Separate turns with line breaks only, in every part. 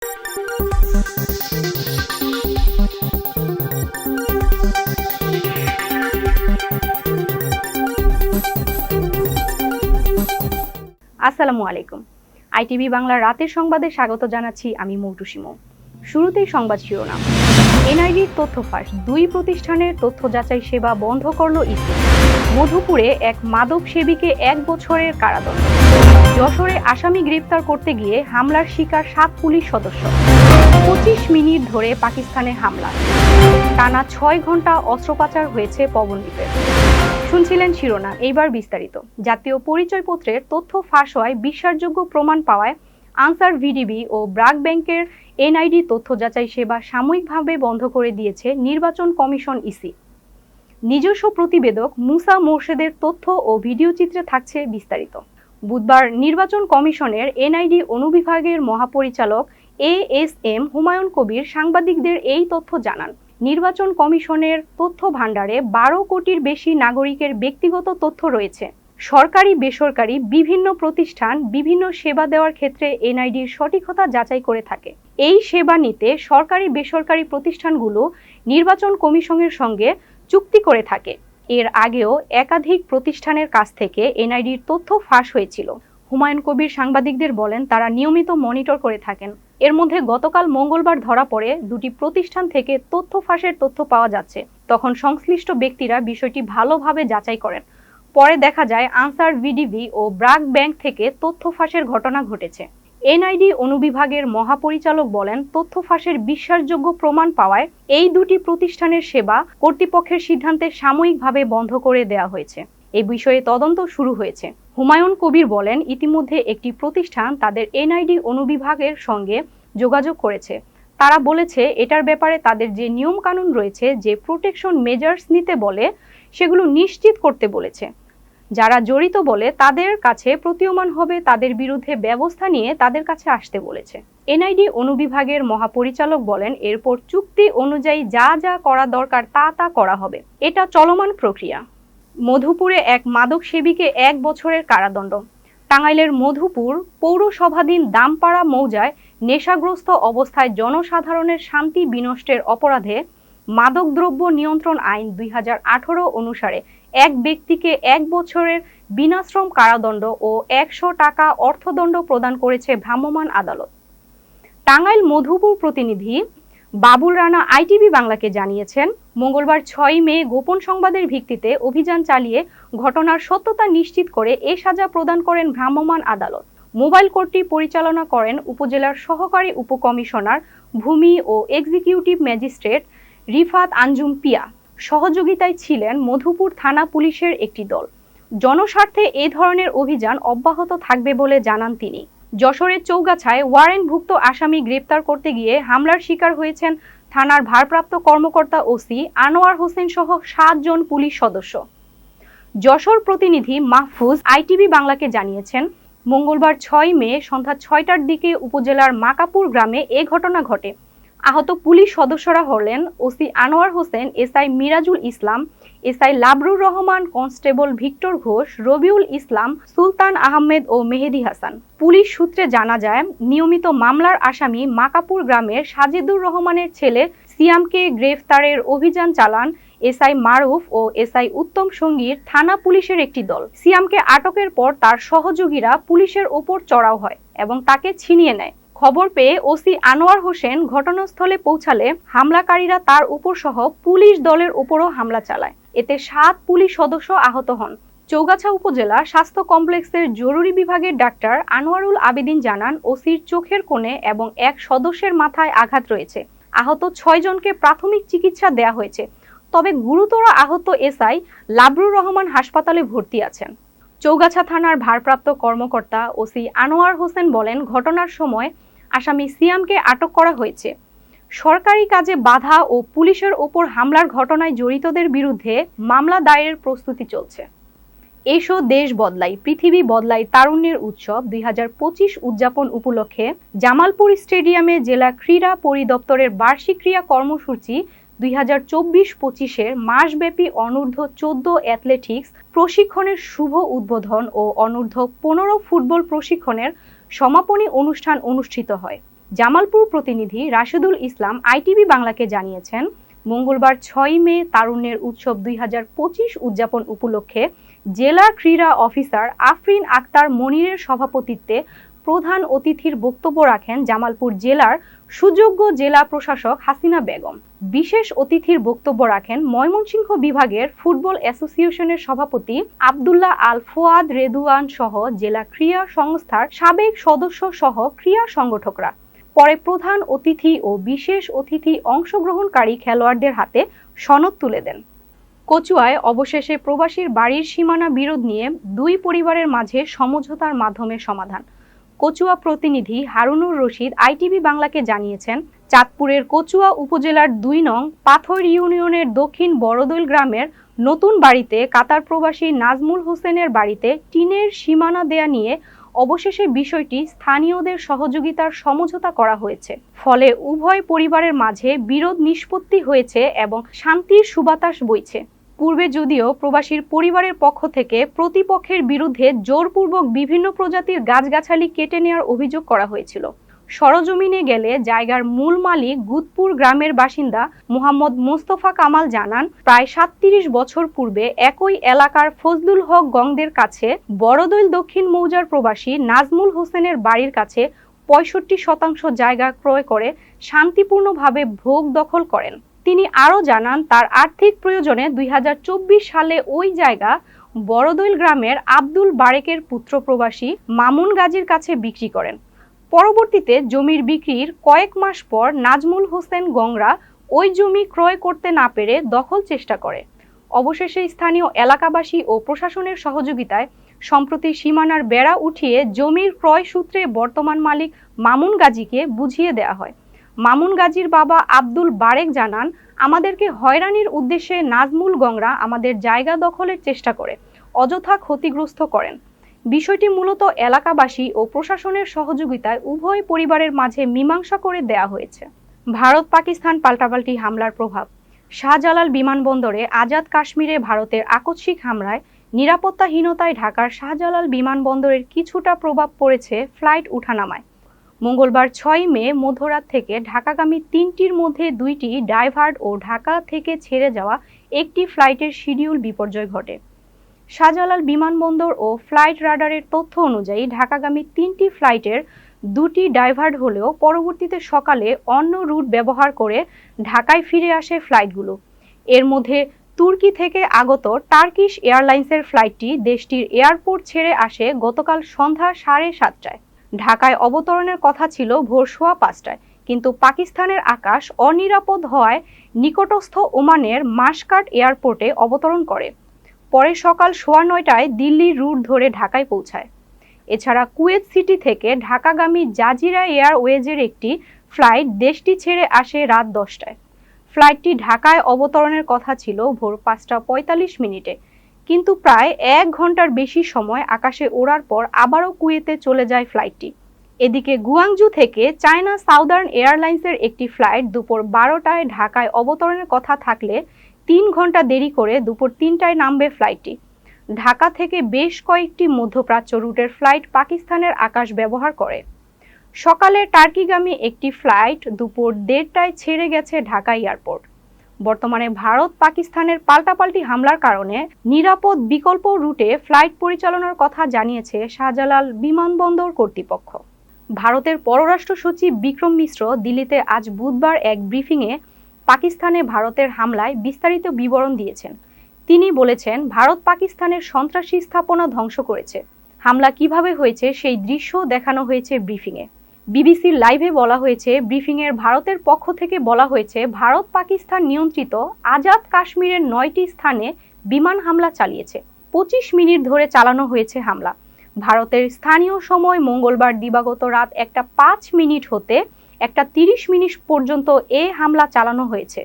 আসসালামু আলাইকুম। আইটিভি বাংলার রাতের সংবাদে স্বাগত জানাচ্ছি আমি মৌটুসী মৌ। শুরুতেই সংবাদ শিরোনাম। এনআইডির তথ্য ফাঁস, 2 প্রতিষ্ঠানের তথ্য যাচাই সেবা বন্ধ করল ইসি। মধুপুরে এক মাদক সেবীকে 1 বছরের কারাদণ্ড। যশোরে আসামি গ্রেপ্তার করতে গিয়ে হামলার শিকার 7 পুলিশ সদস্য। 25 মিনিট ধরে পাকিস্তানে হামলা, টানা 6 ঘন্টা অস্ত্র পাচার হয়েছে পবনদ্বীপে। শুনছিলেন শিরোনাম, এইবার বিস্তারিত। জাতীয় পরিচয়পত্রের তথ্য ফাঁস হওয়ায় বিশ্বাসযোগ্য প্রমাণ পাওয়ায় আনসার ভিডিবি ও ব্র্যাক ব্যাংকের এনআইডি তথ্য যাচাই সেবা সাময়িকভাবে বন্ধ করে দিয়েছে নির্বাচন কমিশন ইসি। নিজস্ব প্রতিবেদক মুসা মোরশেদের তথ্য ও ভিডিও চিত্রে থাকছে বিস্তারিত। বুধবার নির্বাচন কমিশনের এনআইডি অনুবিভাগের মহাপরিচালক ASM হুমায়ুন কবির সাংবাদিকদের এই তথ্য জানান। নির্বাচন কমিশনের তথ্য ভাণ্ডারে 12 কোটির বেশি নাগরিকের ব্যক্তিগত তথ্য রয়েছে। সরকারি বেসরকারি বিভিন্ন প্রতিষ্ঠান বিভিন্ন সেবা দেওয়ার ক্ষেত্রে এনআইডির সঠিকতা যাচাই করে থাকে। এই সেবা নিতে সরকারি বেসরকারি প্রতিষ্ঠানগুলো নির্বাচন কমিশনের সঙ্গে চুক্তি করে থাকে। এর আগেও একাধিক প্রতিষ্ঠানের কাছ থেকে এনআইডির তথ্য ফাঁস হয়েছিল। হুমায়ুন কবির সাংবাদিকদের বলেন, তারা নিয়মিত মনিটর করে থাকেন। এর মধ্যে গতকাল মঙ্গলবার ধরা পড়ে 2টি প্রতিষ্ঠান থেকে তথ্য ফাঁসের তথ্য পাওয়া যাচ্ছে। তখন সংশ্লিষ্ট ব্যক্তিরা বিষয়টি ভালোভাবে যাচাই করেন। পরে দেখা যায় আনসার ভিডিবি ও ব্র্যাক ব্যাংক থেকে তথ্য ফাঁসের ঘটনা ঘটেছে। এনআইডি অনুবিভাগের মহাপরিচালক বলেন, তথ্য ফাঁসের বিশ্বাসযোগ্য প্রমাণ পাওয়ায় এই 2টি প্রতিষ্ঠানের সেবা কর্তৃপক্ষের সিদ্ধান্তে সাময়িকভাবে বন্ধ করে দেওয়া হয়েছে। এই বিষয়ে তদন্ত শুরু হয়েছে। হুমায়ুন কবির বলেন, ইতিমধ্যে একটি প্রতিষ্ঠান তাদের এনআইডি অনুবিভাগের সঙ্গে যোগাযোগ করেছে। তারা বলেছে এটার ব্যাপারে তাদের যে নিয়ম কানুন রয়েছে, যে প্রোটেকশন মেজার্স নিতে বলে, সেগুলো নিশ্চিত করতে বলেছে। যারা জড়িত বলে তাদের কাছে প্রতীয়মান হবে তাদের বিরুদ্ধে ব্যবস্থা নিয়ে তাদের কাছে আসতে বলেছে। এনআইডি অনুবিভাগের মহাপরিচালক বলেন, এরপর চুক্তি অনুযায়ী যা যা করা দরকার তা করা হবে। এটা চলমান প্রক্রিয়া। মধুপুরে এক মাদক সেবীকে 1 বছরের কারাদণ্ড। টাঙ্গাইলের মধুপুর পৌরসভাধীন দামপাড়া মৌজায় নেশাগ্রস্ত অবস্থায় জনসাধারণের শান্তি বিনষ্টের অপরাধে মাদকদ্রব্য নিয়ন্ত্রণ আইন 2018 অনুসারে এক ব্যক্তিকে 1 বছরের বিনাশ্রম কারাদণ্ড ও 100 টাকা অর্থদণ্ড প্রদান করেছে ভ্রাম্যমাণ আদালত। টাঙ্গাইল মধুপুর প্রতিনিধি বাবুল রানা আইটিভি বাংলাকে জানিয়েছেন, মঙ্গলবার 6 মে গোপন সংবাদের ভিত্তিতে অভিযান চালিয়ে ঘটনার সত্যতা নিশ্চিত করে এ সাজা প্রদান করেন ভ্রাম্যমাণ আদালত। মোবাইল কোর্টটি পরিচালনা করেন উপজেলার সহকারী উপকমিশনার ভূমি ও এক্সিকিউটিভ ম্যাজিস্ট্রেট রিফাত আঞ্জুম পিয়া। সহযোগিতায় ছিলেন মধুপুর থানা পুলিশের একটি দল। জনস্বার্থে এ ধরনের অভিযান অব্যাহত থাকবে বলে জানান তিনি। যশোরের চৌগাছায় ওয়ারেন্টভুক্ত আসামি গ্রেপ্তার করতে গিয়ে হামলার শিকার হয়েছেন থানার ভারপ্রাপ্ত কর্মকর্তা ওসি আনোয়ার হোসেন সহ 7 জন পুলিশ সদস্য। যশোর প্রতিনিধি মাহফুজ আইটিভি বাংলাকে জানিয়েছেন, মঙ্গলবার 6 মে সন্ধ্যা 6টার দিকে উপজেলার মাকাপুর গ্রামে এ ঘটনা ঘটে। আহত পুলিশ সদস্যরা হলেন OC Anwar Hossain, SI Mirajul Islam, SI Labrur Rahman, constable Victor Ghosh, Rabiul Islam, Sultan Ahmed ও মেহেদি হাসান। পুলিশ সূত্রে জানা যায়, নিয়মিত মামলার আসামি মাকাপুর গ্রামের সাজেদুর রহমানের ছেলে সিয়ামকে গ্রেফতারের অভিযান চালান এসআই মারুফ ও এসআই উত্তম সঙ্গীর থানা পুলিশের একটি দল। সিয়ামকে আটকের পর তার সহযোগীরা পুলিশের ওপর চড়াও হয় এবং তাকে ছিনিয়ে নেয়। খবর পেয়ে ওসি আনোয়ার হোসেন ঘটনাস্থলে পৌঁছালে হামলাকারীরা তার উপর সহ পুলিশ দলের উপরও হামলা চালায়। এতে 7 পুলিশ সদস্য আহত হন। চৌগাছা উপজেলা স্বাস্থ্য কমপ্লেক্সের জরুরি বিভাগের ডাক্তার আনোয়ারুল আবেদিন জানান, ওসির চোখের কোণে এবং এক সদস্যের মাথায় আঘাত রয়েছে। আহত 6 জনকে প্রাথমিক চিকিৎসা দেয়া হয়েছে। তবে গুরুতর আহত এসআই লাবরুর রহমান হাসপাতালে ভর্তি আছেন। চৌগাছা থানার ভারপ্রাপ্ত কর্মকর্তা ওসি আনোয়ার হোসেন বলেন, ঘটনার সময় আসামি সিয়ামকে আটক করা হয়েছে। সরকারি কাজে বাধা ও পুলিশের ওপর হামলার ঘটনায় জড়িতদের বিরুদ্ধে মামলা দায়েরের প্রস্তুতি চলছে। এসো দেশ বদলাই, পৃথিবী বদলাই তারুণ্যের উৎসব 2025 উদযাপন উপলক্ষে জামালপুর স্টেডিয়ামে জেলা ক্রীড়া পরিদপ্তরের বার্ষিক ক্রীড়া কর্মসূচি 2024-25-এর মাসব্যাপী অনূর্ধ্ব 14 অ্যাথলেটিক্স প্রশিক্ষণের শুভ উদ্বোধন ও অনূর্ধ্ব 15 ফুটবল প্রশিক্ষণের সমাপনী অনুষ্ঠান অনুষ্ঠিত হয়। জামালপুর প্রতিনিধি রাশেদুল ইসলাম আইটিভি বাংলাকে জানিয়েছেন, মঙ্গলবার 6 মে তারুণ্যের উৎসব 2025 উদযাপন উপলক্ষে জেলা ক্রীড়া অফিসার আফরিন আক্তার মনিরের সভাপতিত্বে প্রধান অতিথির বক্তব্য রাখেন জামালপুর জেলার সুযোগ্য জেলা প্রশাসক হাসিনা বেগম। বিশেষ অতিথির বক্তব্য রাখেন ময়মনসিংহ বিভাগের ফুটবল অ্যাসোসিয়েশনের সভাপতি আব্দুল্লাহ আল ফুয়াদ রেদুয়ান সহ জেলা ক্রীড়া সংস্থার সাবেক সদস্য সহ ক্রীড়া সংগঠকরা। পরে প্রধান অতিথি ও বিশেষ অতিথি অংশগ্রহণকারী খেলোয়াড়দের হাতে সনদ তুলে দেন। কচুয়ায় অবশেষে প্রবাসীর বাড়ির সীমানা বিরোধ নিয়ে দুই পরিবারের মাঝে সমঝোতার মাধ্যমে সমাধান। কচুয়া প্রতিনিধি হারুনুর রশিদ আইটিভি বাংলাকে জানিয়েছেন, চাঁদপুরের কচুয়া উপজেলার 2 নং পাথর ইউনিয়নের দক্ষিণ বড়দৈল গ্রামের নতুন বাড়িতে কাতার প্রবাসী নাজমুল হোসেনের বাড়িতে টিনের সীমানা দেয়া নিয়ে অবশেষে বিষয়টি স্থানীয়দের সহযোগিতার সমঝোতা করা হয়েছে। ফলে উভয় পরিবারের মাঝে বিরোধ নিষ্পত্তি হয়েছে এবং শান্তির সুবাতাস বইছে। পূর্বে যদিও প্রবাসীর পরিবারের পক্ষ থেকে প্রতিপক্ষের বিরুদ্ধে জোরপূর্বক বিভিন্ন প্রজাতির গাছগাছালি কেটে নেওয়ার অভিযোগ করা হয়েছিল। সরজমিনে গেলে জায়গার মূল মালিক গুদপুর গ্রামের বাসিন্দা মোহাম্মদ মোস্তফা কামাল জানান, প্রায় 37 বছর পূর্বে একই এলাকার ফজলুল হক গংদের কাছে বড়দৈল দক্ষিণ মৌজার প্রবাসী নাজমুল হোসেনের বাড়ির কাছে 65% জায়গা ক্রয় করে শান্তিপূর্ণভাবে ভোগ দখল করেন। তিনি আরও জানান, তার আর্থিক প্রয়োজনে 2024 সালে ওই জায়গা বড়দৈল গ্রামের আব্দুল বারেকের পুত্র প্রবাসী মামুন গাজীর কাছে বিক্রি করেন। পরবর্তীতে জমির বিক্রির কয়েক মাস পর নাজমুল হোসেন গংরা ওই জমি ক্রয় করতে না পেরে দখল চেষ্টা করে। অবশেষে স্থানীয় এলাকাবাসী ও প্রশাসনের সহযোগিতায় সম্প্রতি সীমানার বেড়া উঠিয়ে জমির ক্রয় সূত্রে বর্তমান মালিক মামুন গাজীকে বুঝিয়ে দেওয়া হয়। মামুন গাজীর বাবা আব্দুল বারেক জানান, আমাদেরকে হয়রানির উদ্দেশ্যে নাজমুল গংরা আমাদের জায়গা দখলের চেষ্টা করে অযথা ক্ষতিগ্রস্ত করেন। বিষয়টি মূলত এলাকাবাসী ও প্রশাসনের সহযোগিতায় উভয় পরিবারের মাঝে মীমাংসা করে দেয়া হয়েছে। ভারত পাকিস্তান পাল্টাপাল্টি হামলার প্রভাব। শাহজালাল বিমানবন্দরে আজাদ কাশ্মীরে ভারতের আকস্মিক হামলায় নিরাপত্তাহীনতায় ঢাকার শাহজালাল বিমানবন্দরের কিছুটা প্রভাব পড়েছে ফ্লাইট উঠানামায়। মঙ্গলবার 6 মে মধ্যরাত থেকে ঢাকাগামী 3টির মধ্যে 2টি ডাইভার্ট ও ঢাকা থেকে ছেড়ে যাওয়া একটি ফ্লাইটের শিডিউল বিপর্যয় ঘটে। শাহজালাল বিমানবন্দর ও ফ্লাইট রাডারের তথ্য অনুযায়ী ঢাকাগামী 3টি ফ্লাইটের 2টি ডাইভার্ট হলেও পরবর্তীতে সকালে অন্য রুট ব্যবহার করে ঢাকায় ফিরে আসে ফ্লাইটগুলো। এর মধ্যে তুর্কি থেকে আগত টার্কিশ এয়ারলাইন্সের ফ্লাইটটি দেশটির এয়ারপোর্ট ছেড়ে আসে গতকাল সন্ধ্যা 7:30টায়। ঢাকায় অবতরণের কথা ছিল ভোর 5:15টায়, কিন্তু পাকিস্তানের আকাশ অনিরাপদ হওয়ায় নিকটস্থ ওমানের মাসকাট এয়ারপোর্টে অবতরণ করে। পরে সকাল 9:15টায় দিল্লির রুট ধরে ঢাকায় পৌঁছায়। এছাড়া কুয়েত সিটি থেকে ঢাকাগামী জাজিরা এয়ারওয়েজের একটি ফ্লাইট দেশটি ছেড়ে আসে রাত 10টায়। ফ্লাইটটি ঢাকায় অবতরণের কথা ছিল ভোর 5:45 কিন্তু প্রায় 1 ঘন্টার বেশি সময় আকাশে ওড়ার পর আবারও কুয়েতে চলে যায় ফ্লাইটটি। এদিকে গুয়াংজু থেকে চায়না সাউদার্ন এয়ারলাইন্সের একটি ফ্লাইট দুপুর 12টায় ঢাকায় অবতরণের কথা থাকলে 3 ঘন্টা দেরি করে দুপুর 3টায় নামবে ফ্লাইটটি। ঢাকা থেকে বেশ কয়েকটি মধ্যপ্রাচ্য রুটের ফ্লাইট পাকিস্তানের আকাশ ব্যবহার করে। সকালে টার্কিগামী একটি ফ্লাইট দুপুর 1:30টায় ছেড়ে গেছে ঢাকা এয়ারপোর্ট। বর্তমানে ভারত পাকিস্তানের পাল্টাপাল্টি হামলার কারণে নিরাপদ বিকল্প রুটে ফ্লাইট পরিচালনার কথা জানিয়েছে শাহজালাল বিমানবন্দর কর্তৃপক্ষ। ভারতের পররাষ্ট্র সচিব বিক্রম মিশ্র দিল্লিতে আজ বুধবার এক ব্রিফিংয়ে পাকিস্তানে ভারতের হামলায় বিস্তারিত বিবরণ দিয়েছেন। তিনি বলেছেন, ভারত পাকিস্তানের সন্ত্রাসী স্থাপনা ধ্বংস করেছে। হামলা কিভাবে হয়েছে সেই দৃশ্য দেখানো হয়েছে ব্রিফিংয়ে। বিবিসির লাইভে বলা হয়েছে, ব্রিফিংয়ের ভারতের পক্ষ থেকে বলা হয়েছে, ভারত পাকিস্তান নিয়ন্ত্রিত আজাদ কাশ্মীরের 9টি স্থানে বিমান হামলা চালিয়েছে। 25 মিনিট ধরে চালানো হয়েছে হামলা। ভারতের স্থানীয় সময় মঙ্গলবার দিবাগত রাত 1:05 হতে 1:30 পর্যন্ত এ হামলা চালানো হয়েছে।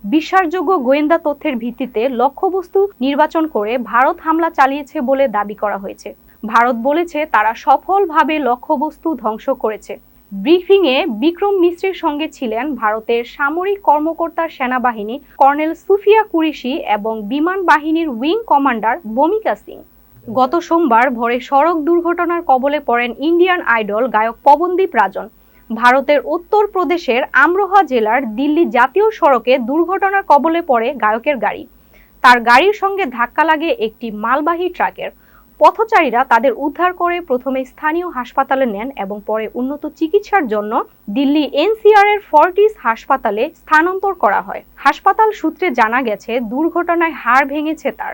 বিশ্বাসযোগ্য গোয়েন্দা তথ্যের ভিত্তিতে লক্ষ্যবস্তু নির্বাচন করে ভারত হামলা চালিয়েছে বলে দাবি করা হয়েছে। ভারত বলেছে তারা সফলভাবে লক্ষ্যবস্তু ধ্বংস করেছে। ব্রিফিংয়ে বিক্রম মিশ্রের সঙ্গে ছিলেন ভারতের সামরিক কর্মকর্তা সেনাবাহিনী কর্নেল সুফিয়া কুরেশি এবং বিমান বাহিনীর উইং কমান্ডার ভূমিকা সিং। গত সোমবার ভোরে সড়ক দুর্ঘটনার কবলে পড়েন ইন্ডিয়ান আইডল গায়ক পবনদীপ রাজন। ভারতের উত্তরপ্রদেশের আমরোহা জেলার দিল্লি জাতীয় সড়কে দুর্ঘটনার কবলে পড়ে গায়কের গাড়ি। তার গাড়ির সঙ্গে ধাক্কা লাগে একটি মালবাহী ট্রাকের। পথচারীরা তাদের উদ্ধার করে প্রথমে স্থানীয় হাসপাতালে নেন এবং পরে উন্নত চিকিৎসার জন্য দিল্লি এনসিআর এর ফর্টিস হাসপাতালে স্থানান্তর করা হয়। হাসপাতাল সূত্রে জানা গেছে, দুর্ঘটনায় হাড় ভেঙেছে তার,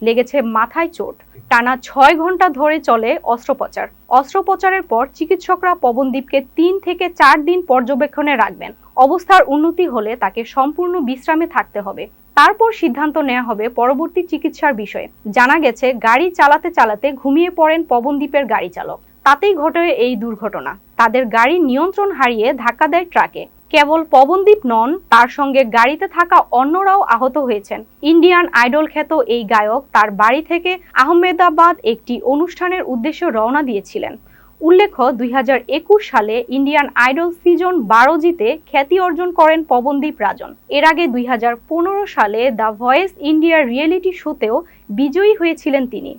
লেগেছে মাথায় চোট। টানা 6 ঘন্টা ধরে চলে অস্ত্রোপচার। অস্ত্রোপচারের পর চিকিৎসকরা পবনদীপকে 3 থেকে 4 দিন পর্যবেক্ষণে রাখবেন। অবস্থার উন্নতি হলে তাকে সম্পূর্ণ বিশ্রামে থাকতে হবে। তারপর সিদ্ধান্ত নেওয়া হবে পরবর্তী চিকিৎসার বিষয়ে। জানা গেছে, গাড়ি চালাতে চালাতে ঘুমিয়ে পড়েন পবনদীপের গাড়ি চালক। তাতেই ঘটে এই দুর্ঘটনা। তাদের গাড়ি নিয়ন্ত্রণ হারিয়ে ধাক্কা দেয় ট্রাকে। কেবল পবনদীপ নন, তার সঙ্গে গাড়িতে থাকা অন্যরাও আহত হয়েছেন। ইন্ডিয়ান আইডল খ্যাত এই গায়ক তার বাড়ি থেকে আহমেদাবাদ একটি অনুষ্ঠানের উদ্দেশ্যে রওনা দিয়েছিলেন। উল্লেখ্য, 2021 সালে ইন্ডিয়ান আইডল সিজন 12 জিতে খ্যাতি অর্জন করেন পবনদীপ রাজন। এর আগে 2015 সালে দ্য ভয়েস ইন্ডিয়া রিয়েলিটি শোতেও বিজয়ী হয়েছিলেন তিনি।